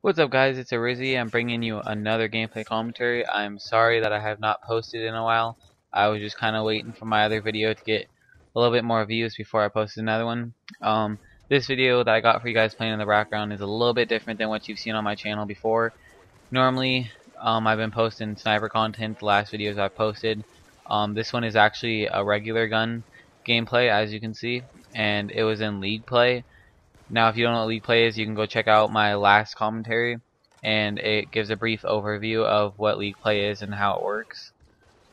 What's up guys, it's Arizzy. I'm bringing you another gameplay commentary. I'm sorry that I have not posted in a while. I was just kind of waiting for my other video to get a little bit more views before I posted another one. This video that I got for you guys playing in the background is a little bit different than what you've seen on my channel before. Normally, I've been posting sniper content the last videos I've posted. This one is actually a regular gun gameplay, as you can see, and it was in League Play. Now, if you don't know what League Play is, you can go check out my last commentary, and it gives a brief overview of what League Play is and how it works.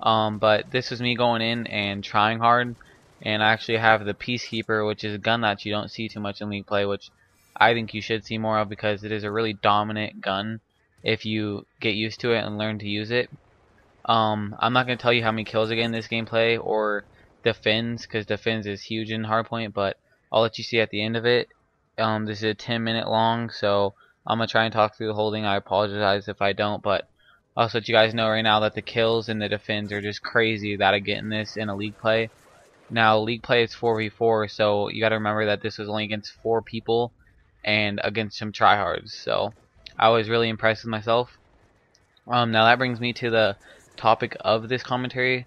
But this was me going in and trying hard, and I actually have the Peacekeeper, which is a gun that you don't see too much in League Play, which I think you should see more of because it is a really dominant gun if you get used to it and learn to use it. I'm not going to tell you how many kills I get in this gameplay or defends, because defends is huge in Hardpoint, but I'll let you see at the end of it. This is a 10-minute long, so I'm going to try and talk through the whole thing. I apologize if I don't, but I'll just let you guys know right now that the kills and the defends are just crazy that I get in this in a League Play. Now, League Play is 4v4, so you got to remember that this was only against 4 people and against some tryhards, so I was really impressed with myself. Now that brings me to the topic of this commentary.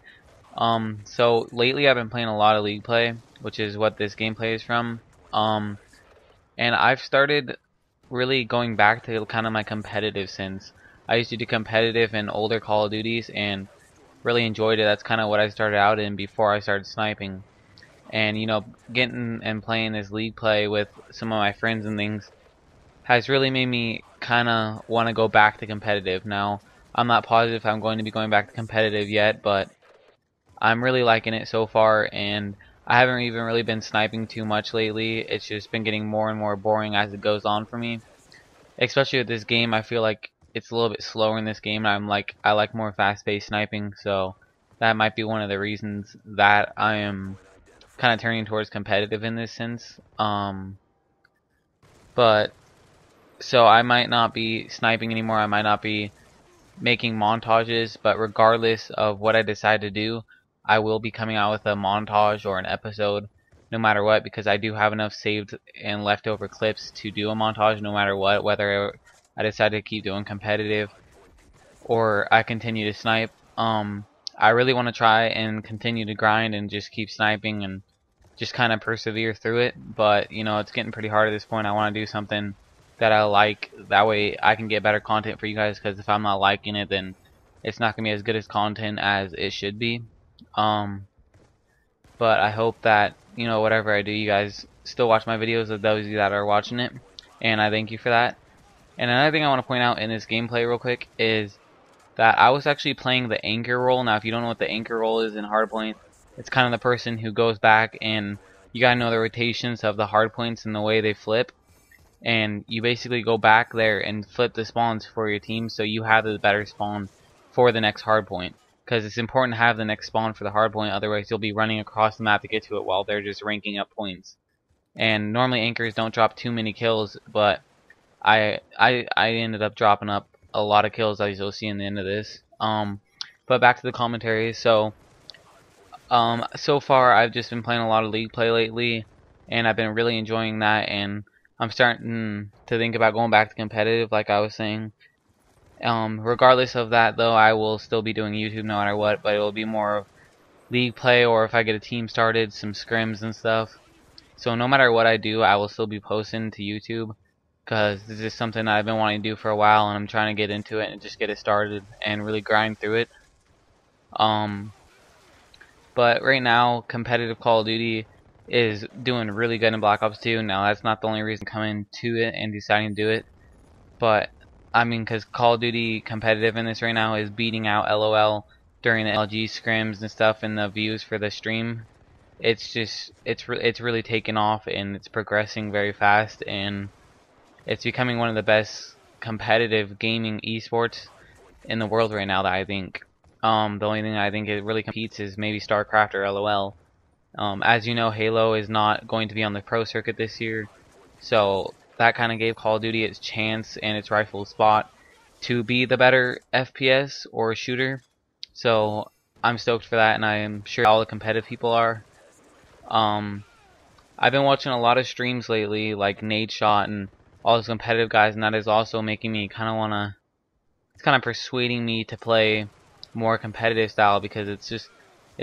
So lately I've been playing a lot of League Play, which is what this gameplay is from. And I've started really going back to kind of my competitive sense. I used to do competitive in older Call of Duties and really enjoyed it. That's kind of what I started out in before I started sniping. And you know, getting and playing this League Play with some of my friends and things has really made me kind of want to go back to competitive. Now, I'm not positive if I'm going to be going back to competitive yet, but I'm really liking it so far, and I haven't even really been sniping too much lately. It's just been getting more and more boring as it goes on for me. Especially with this game, I feel like it's a little bit slower in this game. I like more fast-paced sniping, so that might be one of the reasons that I am kind of turning towards competitive in this sense. But so I might not be sniping anymore. I might not be making montages, but regardless of what I decide to do, I will be coming out with a montage or an episode no matter what, because I do have enough saved and leftover clips to do a montage no matter what, whether I decide to keep doing competitive or I continue to snipe. I really want to try and continue to grind and just keep sniping and just kind of persevere through it, but you know, it's getting pretty hard at this point. I want to do something that I like, that way I can get better content for you guys, because if I'm not liking it, then it's not gonna be as good as content as it should be. But I hope that, you know, whatever I do, you guys still watch my videos, of those of you that are watching it, and I thank you for that. And another thing I want to point out in this gameplay real quick is that I was actually playing the anchor role. Now, if you don't know what the anchor role is in Hardpoint, it's kind of the person who goes back, and you gotta know the rotations of the hardpoints and the way they flip. And you basically go back there and flip the spawns for your team, so you have the better spawn for the next hardpoint. Because it's important to have the next spawn for the hardpoint, otherwise you'll be running across the map to get to it while they're just ranking up points. And normally anchors don't drop too many kills, but I ended up dropping up a lot of kills, as you'll see in the end of this. But back to the commentary. So far I've just been playing a lot of League Play lately, and I've been really enjoying that, and I'm starting to think about going back to competitive, like I was saying. Regardless of that, though, I will still be doing YouTube no matter what, but it will be more of League Play, or if I get a team started, some scrims and stuff. So no matter what I do, I will still be posting to YouTube, because this is something that I've been wanting to do for a while, and I'm trying to get into it and just get it started and really grind through it. But right now, competitive Call of Duty is doing really good in Black Ops 2. Now, that's not the only reason coming to it and deciding to do it, but I mean, because Call of Duty competitive in this right now is beating out LOL during the LG scrims and stuff, and the views for the stream. It's really taken off, and it's progressing very fast, and it's becoming one of the best competitive gaming esports in the world right now, that I think. The only thing I think it really competes is maybe StarCraft or LOL. As you know, Halo is not going to be on the pro circuit this year, so that kind of gave Call of Duty its chance and its rightful spot to be the better FPS or shooter. So I'm stoked for that, and I am sure all the competitive people are. I've been watching a lot of streams lately, like Nadeshot and all those competitive guys, and that is also making me kind of wanna. It's kind of persuading me to play more competitive style because it's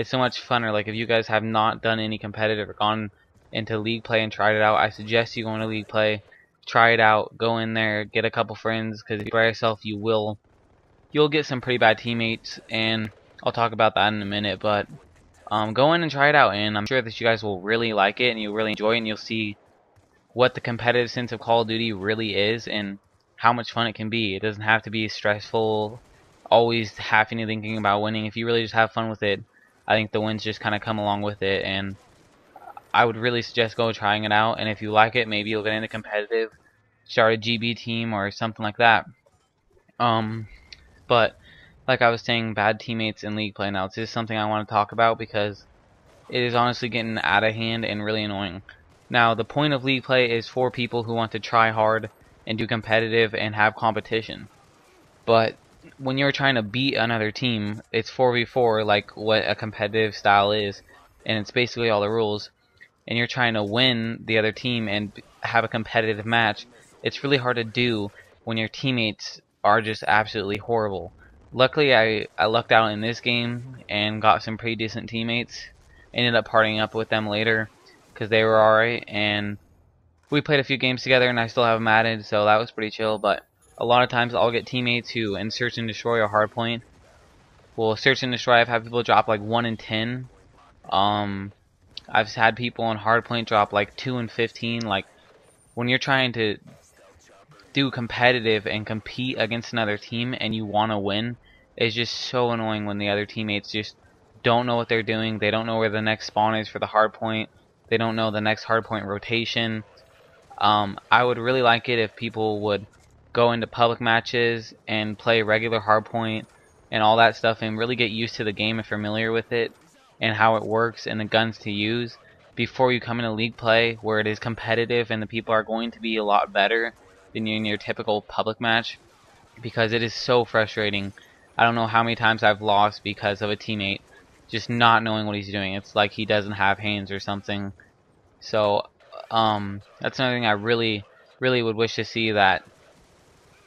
so much funner. Like if you guys have not done any competitive or gone into league play and tried it out, I suggest you go into league play, try it out, go in there, get a couple friends, because if you by yourself you'll get some pretty bad teammates, and I'll talk about that in a minute. But go in and try it out, and I'm sure that you guys will really like it and you'll really enjoy it, and you'll see what the competitive sense of Call of Duty really is and how much fun it can be. It doesn't have to be stressful, always having to thinking about winning. If you really just have fun with it, I think the wins just kind of come along with it, and I would really suggest go trying it out. And if you like it, maybe you'll get into competitive, start a GB team or something like that. But like I was saying, bad teammates in league play now. This is something I want to talk about because it is honestly getting out of hand and really annoying. Now, the point of league play is for people who want to try hard and do competitive and have competition. But when you're trying to beat another team, it's 4v4 like what a competitive style is, and it's basically all the rules, and you're trying to win the other team and have a competitive match. It's really hard to do when your teammates are just absolutely horrible. Luckily, I lucked out in this game and got some pretty decent teammates. Ended up partying up with them later because they were alright, and we played a few games together, and I still have them added, so that was pretty chill. But a lot of times I'll get teammates who in Search and Destroy or Hardpoint will Search and Destroy. I've had people drop like 1 in 10. I've had people on Hardpoint drop like 2 in 15. Like when you're trying to do competitive and compete against another team and you want to win, it's just so annoying when the other teammates just don't know what they're doing. They don't know where the next spawn is for the hardpoint. They don't know the next hardpoint rotation. I would really like it if people would go into public matches and play regular hardpoint and all that stuff and really get used to the game and familiar with it and how it works and the guns to use before you come into league play where it is competitive and the people are going to be a lot better than in your typical public match, because it is so frustrating. I don't know how many times I've lost because of a teammate just not knowing what he's doing. It's like he doesn't have hands or something. So that's another thing I really would wish to see, that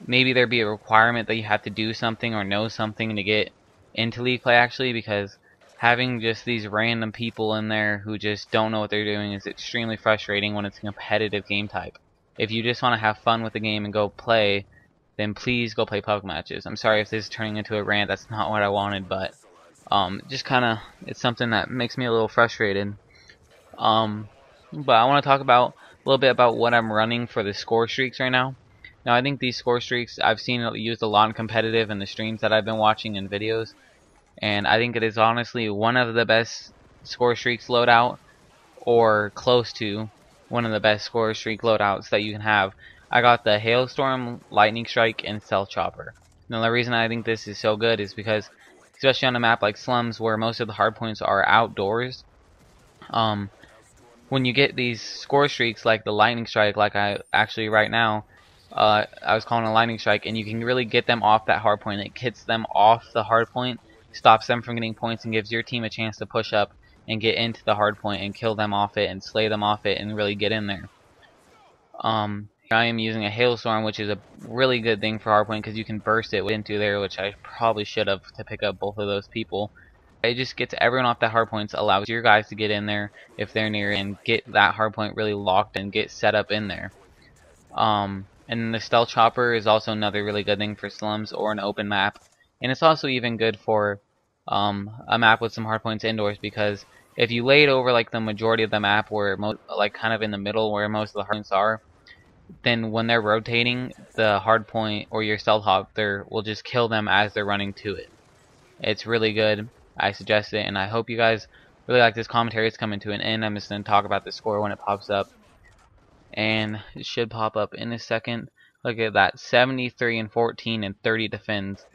maybe there be a requirement that you have to do something or know something to get into league play actually, because having just these random people in there who just don't know what they're doing is extremely frustrating when it's a competitive game type. If you just want to have fun with the game and go play, then please go play public matches. I'm sorry if this is turning into a rant. That's not what I wanted, but just kind of, it's something that makes me a little frustrated. But I want to talk about a little bit about what I'm running for the score streaks right now. Now, I think these score streaks I've seen it used a lot in competitive in the streams that I've been watching and videos, and I think it is honestly one of the best score streaks loadout, or close to one of the best score streak loadouts that you can have. I got the Hailstorm, Lightning Strike, and Stealth Chopper. Now, the reason I think this is so good is because, especially on a map like Slums where most of the hardpoints are outdoors, when you get these score streaks like the Lightning Strike, like I actually right now, I was calling a Lightning Strike, and you can really get them off that hardpoint. It hits them off the hardpoint, stops them from getting points, and gives your team a chance to push up and get into the hardpoint and kill them off it and slay them off it and really get in there. I am using a Hailstorm, which is a really good thing for hardpoint because you can burst it into there, which I probably should have to pick up both of those people. It just gets everyone off the hardpoints, allows your guys to get in there if they're near and get that hardpoint really locked and get set up in there. And then the Stealth Chopper is also another really good thing for Slums or an open map, and it's also even good for a map with some hardpoints indoors, because if you lay it over like the majority of the map, where like kind of in the middle where most of the hardpoints are, then when they're rotating, the hardpoint or your Stealth Chopper will just kill them as they're running to it. It's really good. I suggest it, and I hope you guys really like this commentary. It's coming to an end. I'm just going to talk about the score when it pops up, and it should pop up in a second. Look at that, 73 and 14 and 30 defends.